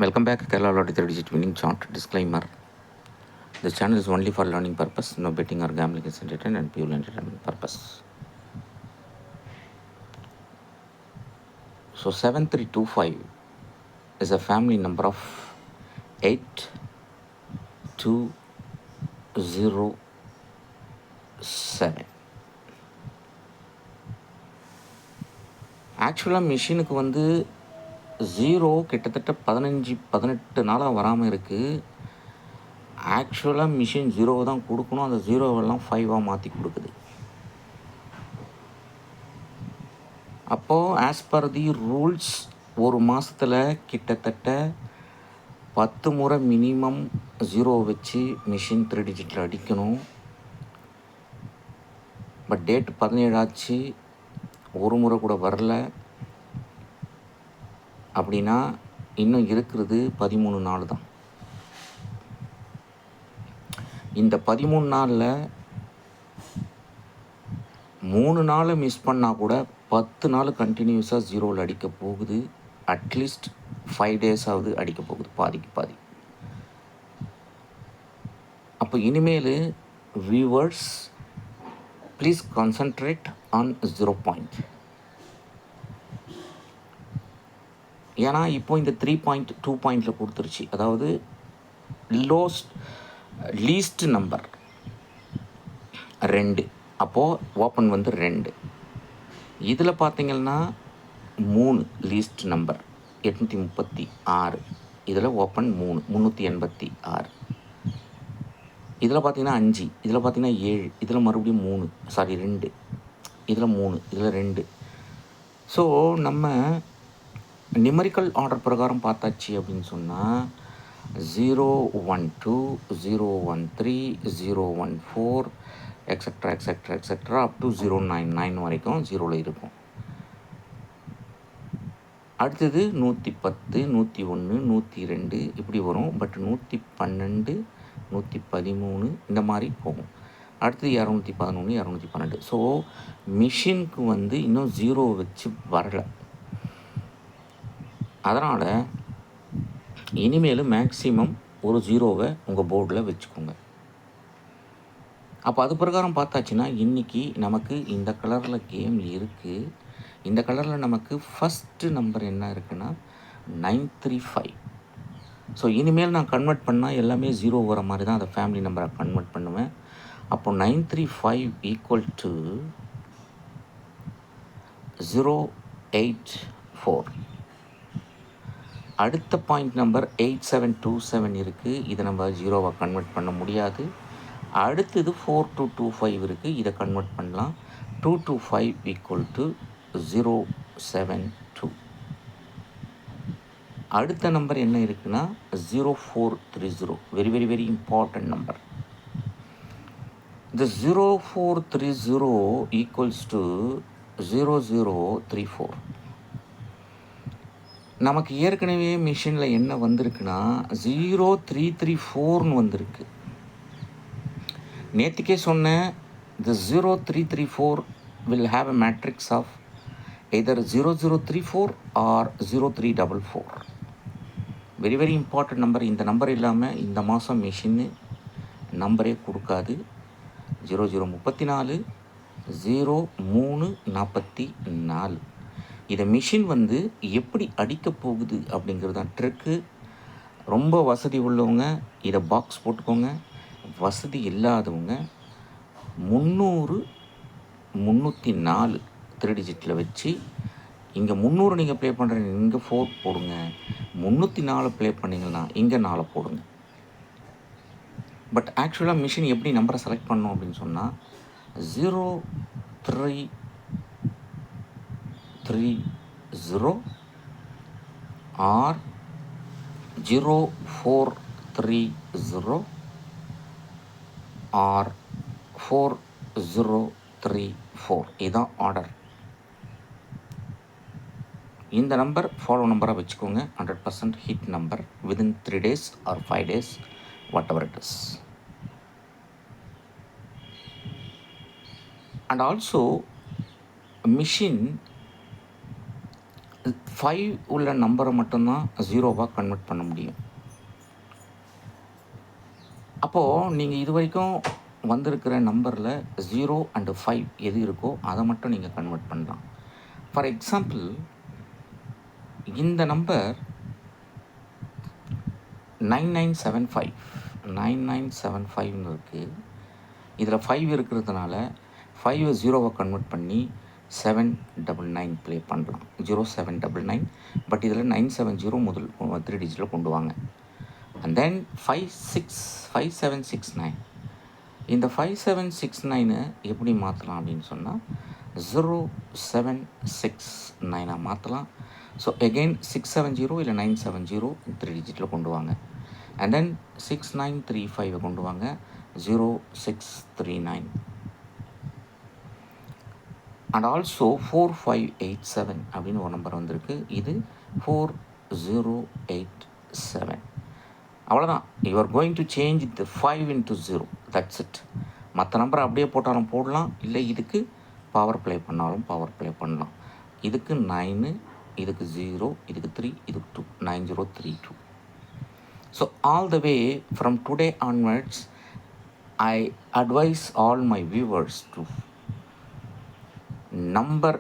Welcome back, Kerala Lottery 3-digit winning chart. Disclaimer: this channel is only for learning purpose. No betting or gambling is entertainment and pure entertainment purpose. So 7325 is a family number of 8207. ஆக்சுவலாக மிஷினுக்கு வந்து zero கிட்டத்தட்ட 18 நாளாக வராமல் இருக்குது. ஆக்சுவலாக machine ஜீரோவை தான் கொடுக்கணும், அந்த ஜீரோவெல்லாம் 5ஆக மாற்றி கொடுக்குது. அப்போது ஆஸ் பர் தி ரூல்ஸ் ஒரு மாதத்தில் கிட்டத்தட்ட 10 முறை மினிமம் ஜீரோ வச்சு மிஷின் 3 டிஜிட்டில் அடிக்கணும். பட் டேட் 17 ஆச்சு, ஒரு முறை கூட வரல. அப்படின்னா இன்னும் இருக்கிறது 13 நாள் தான். இந்த 13 நாளில் 3 நாள் மிஸ் பண்ணால் கூட 10 நாள் கண்டினியூஸாக ஜீரோவில் அடிக்க போகுது. அட்லீஸ்ட் 5 டேஸாவது அடிக்க போகுது, பாதிக்கு பாதி. அப்போ இனிமேல் viewers please concentrate on 0 point. ஏன்னா இப்போ இந்த 3.2 பாயிண்டில் கொடுத்துருச்சு. அதாவது லீஸ்ட் நம்பர் 2, அப்போது ஓப்பன் வந்து 2. இதில் பார்த்தீங்கன்னா 3 லீஸ்ட் நம்பர் 836. இதில் ஓப்பன் 3 386. இதில் பார்த்தீங்கன்னா 5, இதில் பார்த்தீங்கன்னா 7, இதில் மறுபடியும் 2, இதில் 3, இதில் 2. ஸோ நம்ம நியூமரிக்கல் ஆர்டர் பிரகாரம் பார்த்தாச்சு அப்படின்னு சொன்னால் 012, 013, 014 எக்ஸெட்ரா அப் டு 099 வரைக்கும் ஜீரோவில் இருக்கும். அடுத்தது 110, 101, 102 இப்படி வரும். பட் 112, 113 இந்த மாதிரி போகும். அடுத்தது 211, 212. ஸோ மிஷினுக்கு வந்து இன்னும் ஜீரோ வச்சு வரலை. அதனால் இனிமேல் மேக்ஸிமம் ஒரு ஜீரோவை உங்கள் போர்டில் வச்சுக்கோங்க. அப்போ அது பிரகாரம் பார்த்தாச்சுன்னா இன்றைக்கி நமக்கு இந்த கலரில் கேம் இருக்குது. இந்த கலரில் நமக்கு ஃபஸ்ட்டு நம்பர் என்ன இருக்குன்னா 935. ஸோ இனிமேல் நான் கன்வெர்ட் பண்ணால் எல்லாமே ஜீரோ வர மாதிரி தான் அந்த ஃபேமிலி நம்பரை கன்வெர்ட் பண்ணுவேன். அப்போ 935 ஈக்குவல் டு 084. அடுத்த பாயிண்ட் நம்பர் 8727 இருக்குது. இதை நம்ம ஜீரோவை கன்வெர்ட் பண்ண முடியாது. அடுத்தது 4225 இருக்குது, இதை கன்வெர்ட் பண்ணலாம். 225 ஈக்குவல் டு 072. அடுத்த நம்பர் என்ன இருக்குன்னா 0430. Very very very important number. இந்த 0430 ஈக்குவல்ஸ் டு 0034. நமக்கு ஏற்கனவே மிஷினில் என்ன வந்திருக்குன்னா 0334 வந்திருக்கு. நேற்றுக்கே சொன்னேன், the 0334 will have a matrix of either 0034 or 0344. Very very important number. இந்த நம்பர் இல்லாமல் இந்த மாதம் மிஷின்னு நம்பரே கொடுக்காது. 0034, 0344. இதை மிஷின் வந்து எப்படி அடிக்க போகுது அப்படிங்கிறது தான் ட்ரிக்கு. ரொம்ப வசதி உள்ளவங்க இதை பாக்ஸ் போட்டுக்கோங்க. வசதி இல்லாதவங்க 300, 304 3 டிஜிட்டில் வச்சு இங்கே 300 நீங்கள் ப்ளே பண்ணுறீங்க, இங்கே 4 போடுங்க. 304 ப்ளே பண்ணிங்கன்னா இங்கே 4 போடுங்க. பட் ஆக்சுவலாக மிஷின் எப்படி நம்பரை செலக்ட் பண்ணோம் அப்படின்னு சொன்னால் 0330 ஆர் 0430 ஆர் 4034. இதுதான் ஆர்டர். இந்த நம்பர் ஃபாலோ நம்பராக வச்சுக்கோங்க. 100% hit number within 3 days or 5 days, whatever it is. And also machine 5 உள்ள நம்பரை மட்டும்தான் 0வாக கன்வெர்ட் பண்ண முடியும். அப்போது நீங்கள் இது வரைக்கும் வந்திருக்கிற நம்பரில் 0 அண்டு 5 எது இருக்கோ அதை மட்டும் நீங்கள் கன்வெர்ட் பண்ணலாம். ஃபார் எக்ஸாம்பிள், இந்த நம்பர் 9975 இருக்குது. இதில் 5 இருக்கிறதுனால 5 0வாக கன்வெர்ட் பண்ணி 799 ப்ளே பண்ணலாம். 0799. பட் இதில் 970 முதல் 3 டிஜிட்டில் கொண்டு வாங்க. And then 5769. இந்த 5769 எப்படி மாற்றலாம் அப்படின்னு சொன்னால் 0769 மாற்றலாம். ஸோ எகெயின் 670 இல்லை 970 3 டிஜிட்டில் கொண்டு வாங்க. அண்ட் தென் 6935 கொண்டு வாங்க. 0639. அண்ட் ஆல்சோ 4587 அப்படின்னு ஒரு நம்பர் வந்திருக்கு. இது 4087. அவ்வளோதான். You are going to change the 5 into 0. That's it. மற்ற நம்பரை அப்படியே போட்டாலும் போடலாம், இல்லை இதுக்கு பவர் ப்ளே பண்ணாலும் பவர் ப்ளே பண்ணலாம். இதுக்கு 9, இதுக்கு 0, இதுக்கு 3, இதுக்கு 2. 9032. So all the way from today onwards I advise all my viewers to number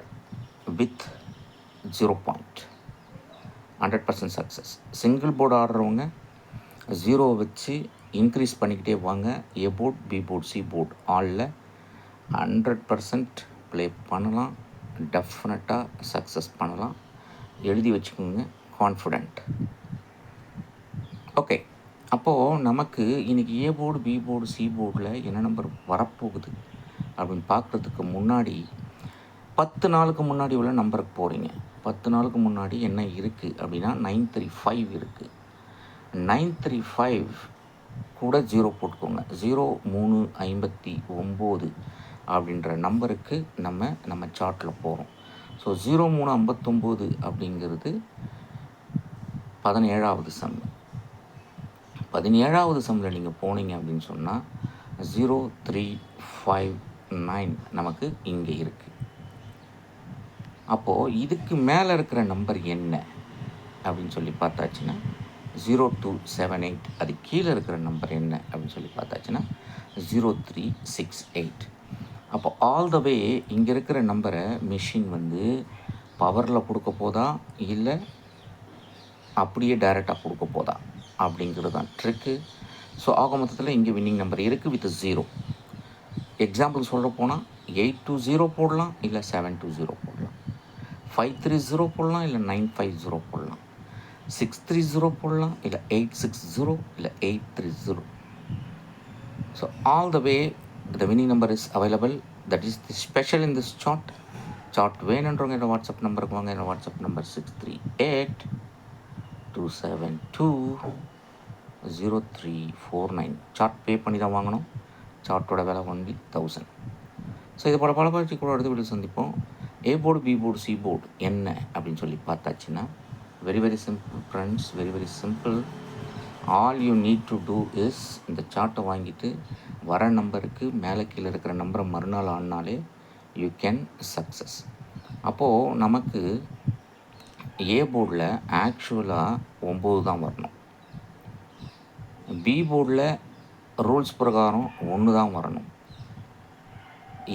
with 0 point. 100% success. Single board ஆடுறவங்க 0 வச்சு இன்க்ரீஸ் பண்ணிக்கிட்டே வாங்க. A board, B board, C board ஆலில் 100% ப்ளே பண்ணலாம். டெஃபினட்டாக சக்ஸஸ் பண்ணலாம். எழுதி வச்சுக்கோங்க. கான்ஃபிடென்ட். ஓகே, அப்போது நமக்கு இன்றைக்கி A board, B board, C போர்டில் என்ன நம்பர் வரப்போகுது அப்படின்னு பார்க்குறதுக்கு முன்னாடி 10 நாளுக்கு முன்னாடி உள்ள நம்பருக்கு போகிறீங்க. 10 நாளுக்கு முன்னாடி என்ன இருக்குது அப்படின்னா 935 இருக்குது. 935 கூட 0 போட்டுக்கோங்க. 0359 அப்படின்ற நம்பருக்கு நம்ம சார்ட்டில் போகிறோம். ஸோ 0359 அப்படிங்கிறது 17வது சம். 17வது சம்மில் நீங்கள் போனீங்க அப்படின்னு சொன்னால் 0359 நமக்கு இங்கே இருக்குது. அப்போது இதுக்கு மேலே இருக்கிற நம்பர் என்ன அப்படின்னு சொல்லி பார்த்தாச்சுன்னா 0278. அது கீழே இருக்கிற நம்பர் என்ன அப்படின்னு சொல்லி பார்த்தாச்சுன்னா 0368. அப்போ ஆல் த வே இங்கே இருக்கிற நம்பரை மிஷின் வந்து பவரில் கொடுக்க போதா இல்லை அப்படியே டைரெக்டாக கொடுக்க போதா அப்படிங்கிறது தான் ட்ரிக்கு. ஸோ ஆக மொத்தத்தில் இங்கே வின்னிங் நம்பர் இருக்குது வித் 0. எக்ஸாம்பிள் சொல்ல போனால் 820 போடலாம், இல்லை 720 போடலாம். 530 போடலாம், இல்லை 950 போடலாம். 630 போடலாம், இல்லை 860, இல்லை 830. So all the way the winning number is available. That is the special in this chart. Chart வேணுன்றவங்க என்னோட வாட்ஸ்அப் நம்பருக்கு வாங்க. என்னோட வாட்ஸ்அப் நம்பர் 638-272-0349. சார்ட் பே பண்ணி தான் வாங்கணும். சார்ட்டோட விலை ஒன்லி 1000. ஸோ இது போல பல பயிற்சி கூட அடுத்த வீடியோ சந்திப்போம். A board, B board, C board என்ன அப்படின்னு சொல்லி பார்த்தாச்சுன்னா very very simple friends. Very very simple. All you need to do is இந்த சார்ட்டை வாங்கிட்டு வர நம்பருக்கு மேலே கீழே இருக்கிற நம்பரை மறுநாள் ஆடினாலே யூ கேன் சக்ஸஸ். அப்போது நமக்கு ஏ போர்டில் ஆக்சுவலாக 9 தான் வரணும். பி போர்டில் ரூல்ஸ் பிரகாரம் 1 தான் வரணும்.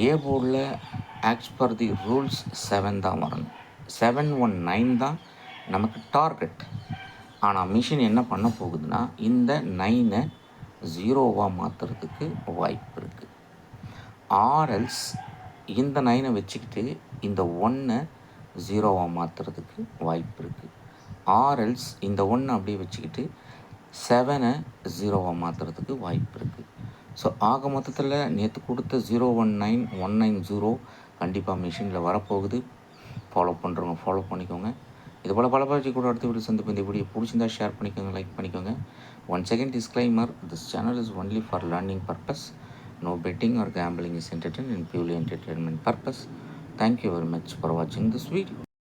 ஏ போர்டில் ஆக்ஸ் பர் தி ரூல்ஸ் 7 தான் வரணும். 719 தான் நமக்கு டார்கெட். ஆனால் மிஷின் என்ன பண்ண போகுதுன்னா இந்த 9 0வாக மாற்றுறதுக்கு வாய்ப்பு இருக்குது. ஆர்எல்ஸ் இந்த 9 வச்சுக்கிட்டு இந்த 1 0வாக மாற்றுறதுக்கு வாய்ப்பு இருக்குது. ஆர்எல்ஸ் இந்த 1 அப்படியே வச்சுக்கிட்டு 7 0வாக மாற்றுறதுக்கு வாய்ப்பு இருக்குது. ஸோ ஆக மொத்தத்தில் நேற்று கொடுத்த 019 190 கண்டிப்பாக மிஷினில் வரப்போகுது. ஃபாலோ பண்ணுறவங்க ஃபாலோ பண்ணிக்கோங்க. இது போல் பல பயிற்சி கூட அடுத்த வீடியோ சந்திப்பு. இந்த வீடியோ பிடிச்சிருந்தா ஷேர் பண்ணிக்கோங்க, லைக் பண்ணிக்கோங்க. One second disclaimer, this channel is only for learning purpose. No betting or gambling is entertainment and purely entertainment purpose. Thank you very much for watching this video.